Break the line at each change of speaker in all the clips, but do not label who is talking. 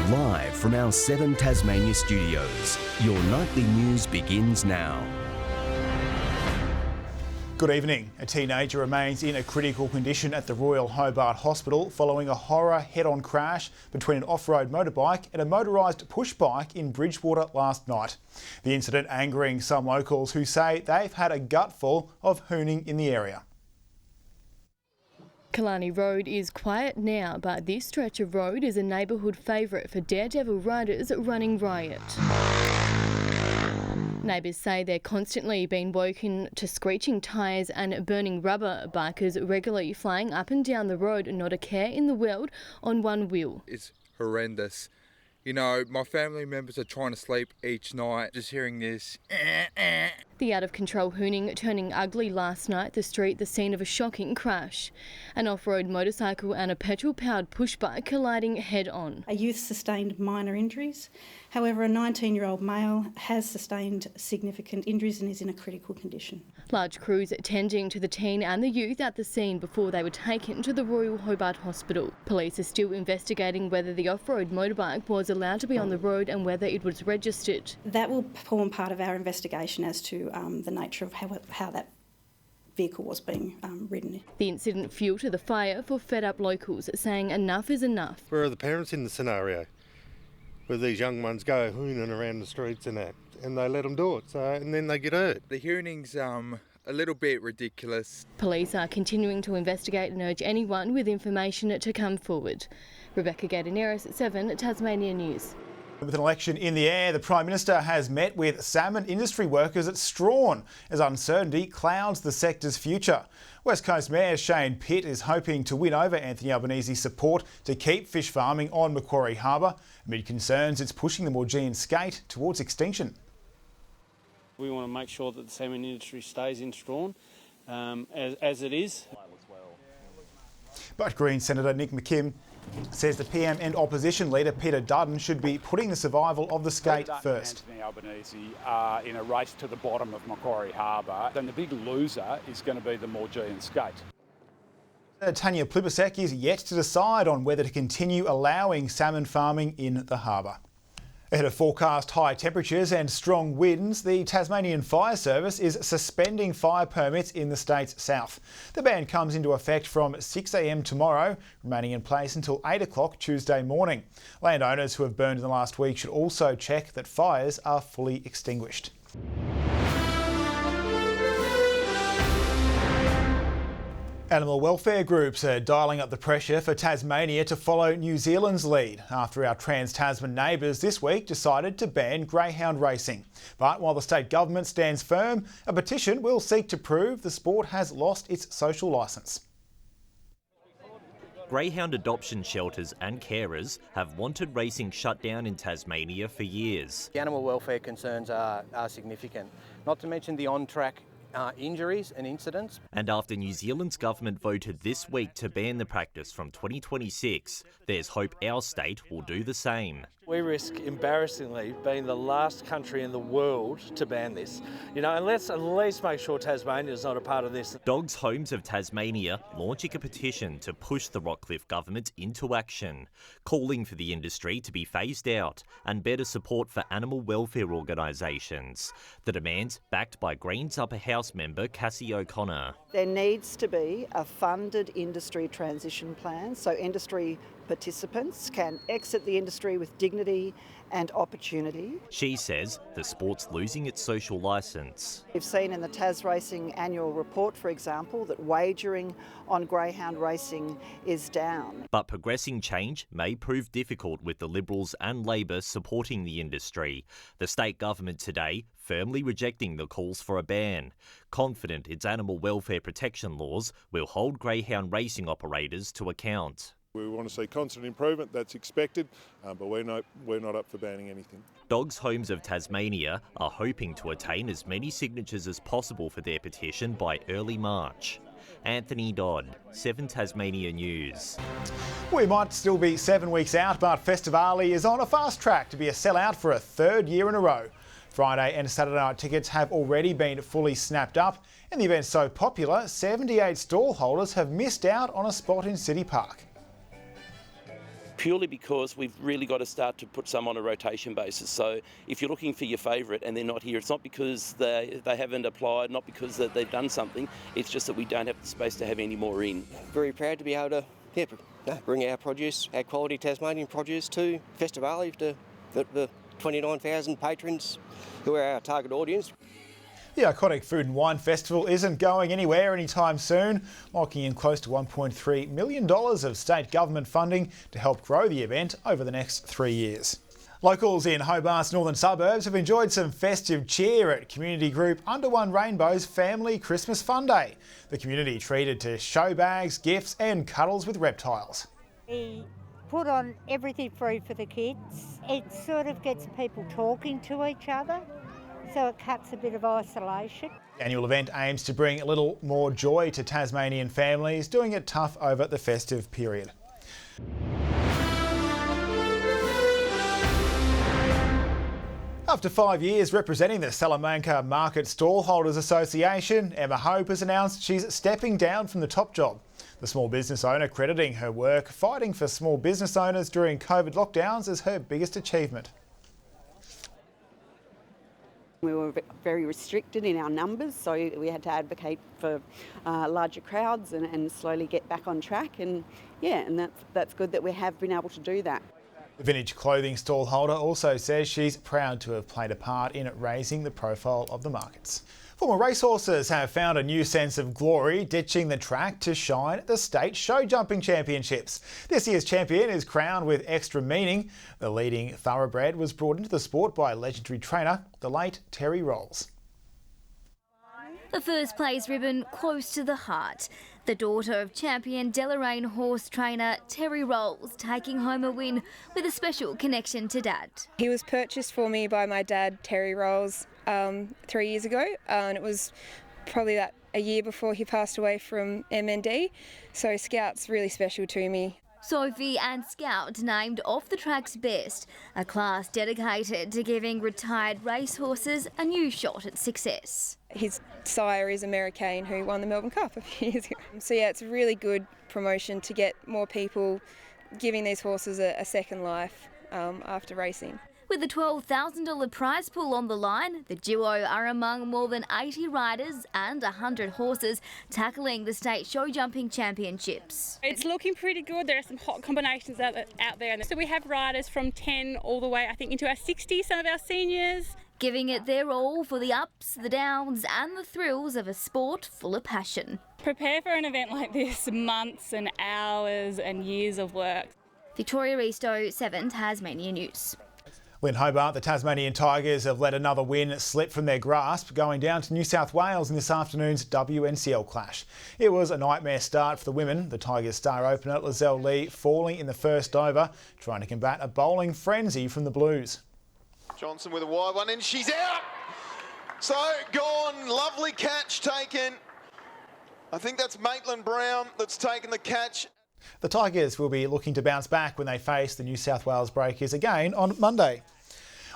Live from our 7 Tasmania studios, your nightly news begins now.
Good evening. A teenager remains in a critical condition at the Royal Hobart Hospital following a horror head-on crash between an off-road motorbike and a motorised push bike in Bridgewater last night. The incident angering some locals who say they've had a gutful of hooning in the area.
Killarney Road is quiet now, but this stretch of road is a neighbourhood favourite for daredevil riders running riot. Neighbours say they're constantly being woken to screeching tyres and burning rubber. Bikers regularly flying up and down the road, not a care in the world on one wheel.
It's horrendous. You know, my family members are trying to sleep each night, just hearing this.
The out-of-control hooning turning ugly last night, the street the scene of a shocking crash. An off-road motorcycle and a petrol-powered pushbike colliding head-on.
A youth sustained minor injuries. However, a 19-year-old male has sustained significant injuries and is in a critical condition.
Large crews tending to the teen and the youth at the scene before they were taken to the Royal Hobart Hospital. Police are still investigating whether the off-road motorbike was allowed to be on the road and whether it was registered.
That will form part of our investigation as to the nature of how that vehicle was being ridden.
The incident fuelled the fire for fed-up locals, saying enough is enough.
Where are the parents in the scenario? Where these young ones go hooning around the streets and that, and they let them do it, and then they get hurt.
The hooning's a little bit ridiculous.
Police are continuing to investigate and urge anyone with information to come forward. Rebecca Gadaneris, 7 Tasmania News.
With an election in the air, the Prime Minister has met with salmon industry workers at Strawn as uncertainty clouds the sector's future. West Coast Mayor Shane Pitt is hoping to win over Anthony Albanese's support to keep fish farming on Macquarie Harbour, amid concerns it's pushing the Maugean skate towards extinction.
We want to make sure that the salmon industry stays in Strawn as it is.
But Green Senator Nick McKim says the PM and opposition leader Peter Dutton should be putting the survival of the skate first.
Anthony Albanese are in a race to the bottom of Macquarie Harbour, then the big loser is going to be the Maugean skate.
Tanya Plibersek is yet to decide on whether to continue allowing salmon farming in the harbour. Ahead of forecast high temperatures and strong winds, the Tasmanian Fire Service is suspending fire permits in the state's south. The ban comes into effect from 6 a.m. tomorrow, remaining in place until 8 o'clock Tuesday morning. Landowners who have burned in the last week should also check that fires are fully extinguished. Animal welfare groups are dialling up the pressure for Tasmania to follow New Zealand's lead after our trans-Tasman neighbours this week decided to ban greyhound racing. But while the state government stands firm, a petition will seek to prove the sport has lost its social licence.
Greyhound adoption shelters and carers have wanted racing shut down in Tasmania for years.
The animal welfare concerns are significant, not to mention the on-track injuries and incidents.
And after New Zealand's government voted this week to ban the practice from 2026, there's hope our state will do the same.
We risk, embarrassingly, being the last country in the world to ban this. You know, and let's at least make sure Tasmania is not a part of this.
Dogs Homes of Tasmania launching a petition to push the Rockcliffe government into action, calling for the industry to be phased out and better support for animal welfare organisations. The demands backed by Greens Upper House member Cassie O'Connor.
There needs to be a funded industry transition plan so industry participants can exit the industry with dignity and opportunity.
She says the sport's losing its social licence.
We've seen in the Tas Racing annual report, for example, that wagering on greyhound racing is down.
But progressing change may prove difficult with the Liberals and Labor supporting the industry. The state government today firmly rejecting the calls for a ban, confident its animal welfare protection laws will hold greyhound racing operators to account.
We want to see constant improvement, that's expected, but we're not up for banning anything.
Dogs Homes of Tasmania are hoping to attain as many signatures as possible for their petition by early March. Anthony Dodd, 7 Tasmania News.
We might still be 7 weeks out, but Festivali is on a fast track to be a sellout for a third year in a row. Friday and Saturday night tickets have already been fully snapped up, and the event's so popular, 78 stall holders have missed out on a spot in City Park.
purely because we've really got to start to put some on a rotation basis. So if you're looking for your favourite and they're not here, it's not because they haven't applied, not because that they've done something, it's just that we don't have the space to have any more in.
Very proud to be able to bring our produce, our quality Tasmanian produce to Festivale, to the 29,000 patrons who are our target audience.
The iconic Food and Wine Festival isn't going anywhere anytime soon, locking in close to $1.3 million of state government funding to help grow the event over the next 3 years. Locals in Hobart's northern suburbs have enjoyed some festive cheer at community group Under One Rainbow's Family Christmas Fun Day. The community treated to show bags, gifts and cuddles with reptiles.
We put on everything free for the kids. It sort of gets people talking to each other, so it cuts a bit of isolation.
The annual event aims to bring a little more joy to Tasmanian families doing it tough over the festive period. After 5 years representing the Salamanca Market Stallholders Association, Emma Hope has announced she's stepping down from the top job. The small business owner crediting her work fighting for small business owners during COVID lockdowns as her biggest achievement.
We were very restricted in our numbers, so we had to advocate for larger crowds and slowly get back on track. And that's good that we have been able to do that.
The vintage clothing stallholder also says she's proud to have played a part in raising the profile of the markets. Former racehorses have found a new sense of glory, ditching the track to shine at the State Show Jumping Championships. This year's champion is crowned with extra meaning. The leading thoroughbred was brought into the sport by legendary trainer, the late Terry Rolls.
The first place ribbon close to the heart. The daughter of champion Deloraine horse trainer Terry Rolls taking home a win with a special connection to Dad.
He was purchased for me by my dad, Terry Rolls, 3 years ago, and it was probably that a year before he passed away from MND, so Scout's really special to me.
Sophie and Scout named Off the Track's Best, a class dedicated to giving retired racehorses a new shot at success.
His sire is a American who won the Melbourne Cup a few years ago. So yeah, it's a really good promotion to get more people giving these horses a second life after racing.
With the $12,000 prize pool on the line, the duo are among more than 80 riders and 100 horses tackling the State Show Jumping Championships.
It's looking pretty good. There are some hot combinations out there. So we have riders from 10 all the way, I think, into our 60s, some of our seniors.
Giving it their all for the ups, the downs and the thrills of a sport full of passion.
Prepare for an event like this, months and hours and years of work.
Victoria Risto, 7 Tasmania News.
In Hobart, the Tasmanian Tigers have let another win slip from their grasp, going down to New South Wales in this afternoon's WNCL clash. It was a nightmare start for the women, the Tigers star opener Lizelle Lee falling in the first over, trying to combat a bowling frenzy from the Blues.
Johnson with a wide one and she's out! So gone, lovely catch taken. I think that's Maitland Brown that's taken the catch.
The Tigers will be looking to bounce back when they face the New South Wales Breakers again on Monday.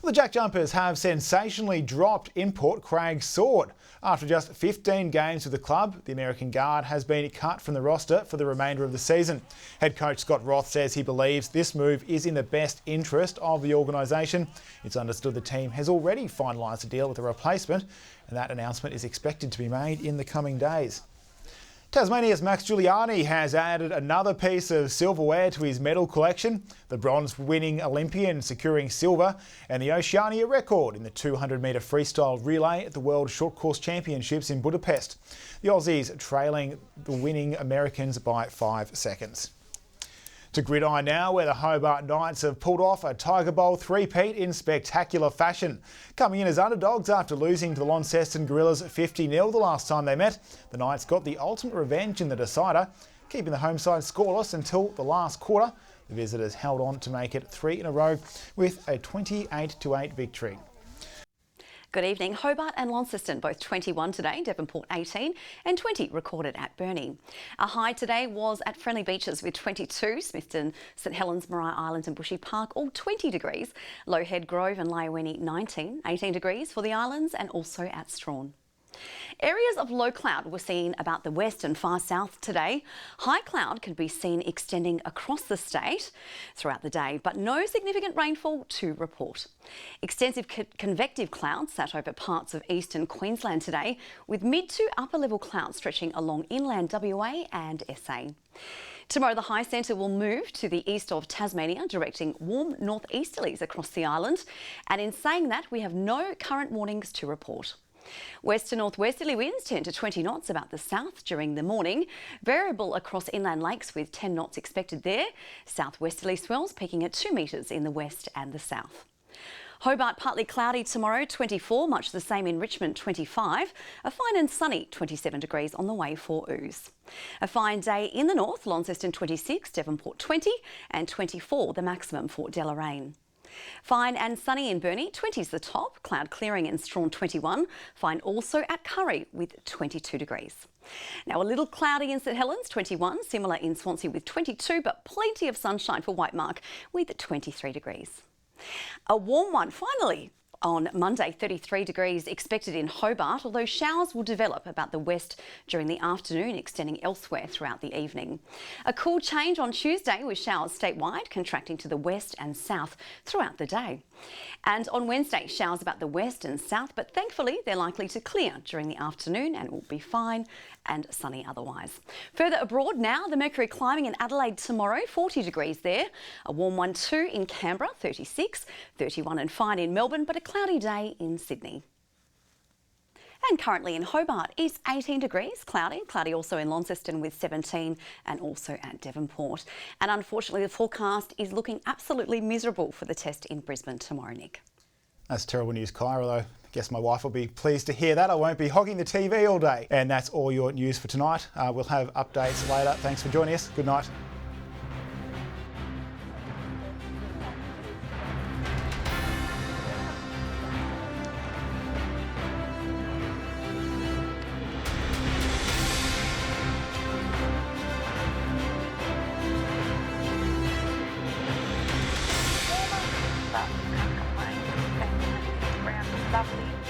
Well, the Jack Jumpers have sensationally dropped import Craig Sword. After just 15 games with the club, the American guard has been cut from the roster for the remainder of the season. Head coach Scott Roth says he believes this move is in the best interest of the organisation. It's understood the team has already finalised a deal with a replacement, and that announcement is expected to be made in the coming days. Tasmania's Max Giuliani has added another piece of silverware to his medal collection, the bronze-winning Olympian securing silver and the Oceania record in the 200-metre freestyle relay at the World Short Course Championships in Budapest. The Aussies trailing the winning Americans by 5 seconds. To gridiron now, where the Hobart Knights have pulled off a Tiger Bowl three-peat in spectacular fashion. Coming in as underdogs after losing to the Launceston Gorillas 50-0 the last time they met, the Knights got the ultimate revenge in the decider, keeping the home side scoreless until the last quarter. The visitors held on to make it 3 in a row with a 28-8 victory.
Good evening. Hobart and Launceston both 21 today, Devonport 18 and 20 recorded at Burnie. A high today was at Friendly Beaches with 22, Smithton, St Helens, Maria Island and Bushy Park all 20 degrees, Lowhead Grove and Lyowini 19, 18 degrees for the islands and also at Strawn. Areas of low cloud were seen about the west and far south today. High cloud can be seen extending across the state throughout the day, but no significant rainfall to report. Extensive convective clouds sat over parts of eastern Queensland today, with mid to upper level clouds stretching along inland WA and SA. Tomorrow, the high centre will move to the east of Tasmania, directing warm northeasterlies across the island. And in saying that, we have no current warnings to report. West to northwesterly winds 10 to 20 knots about the south during the morning. Variable across inland lakes with 10 knots expected there. Southwesterly swells peaking at 2 metres in the west and the south. Hobart partly cloudy tomorrow, 24, much the same in Richmond, 25. A fine and sunny 27 degrees on the way for Ooze. A fine day in the north, Launceston 26, Devonport 20 and 24 the maximum for Deloraine. Fine and sunny in Burnie, 20 is the top, cloud clearing in Strawn 21, fine also at Curry with 22 degrees. Now a little cloudy in St Helens, 21, similar in Swansea with 22, but plenty of sunshine for Whitemark with 23 degrees. A warm one finally on Monday, 33 degrees expected in Hobart, although showers will develop about the west during the afternoon, extending elsewhere throughout the evening. A cool change on Tuesday with showers statewide, contracting to the west and south throughout the day. And on Wednesday, showers about the west and south, but thankfully they're likely to clear during the afternoon and it will be fine and sunny otherwise. Further abroad now, the mercury climbing in Adelaide tomorrow, 40 degrees there. A warm one too in Canberra, 36, 31 and fine in Melbourne, but a cloudy day in Sydney. And currently in Hobart is 18 degrees, cloudy also in Launceston with 17 and also at Devonport. And unfortunately the forecast is looking absolutely miserable for the test in Brisbane tomorrow, Nick.
That's terrible news, Kyra, although I guess my wife will be pleased to hear that. I won't be hogging the TV all day. And that's all your news for tonight. We'll have updates later. Thanks for joining us. Good night.
Lovely.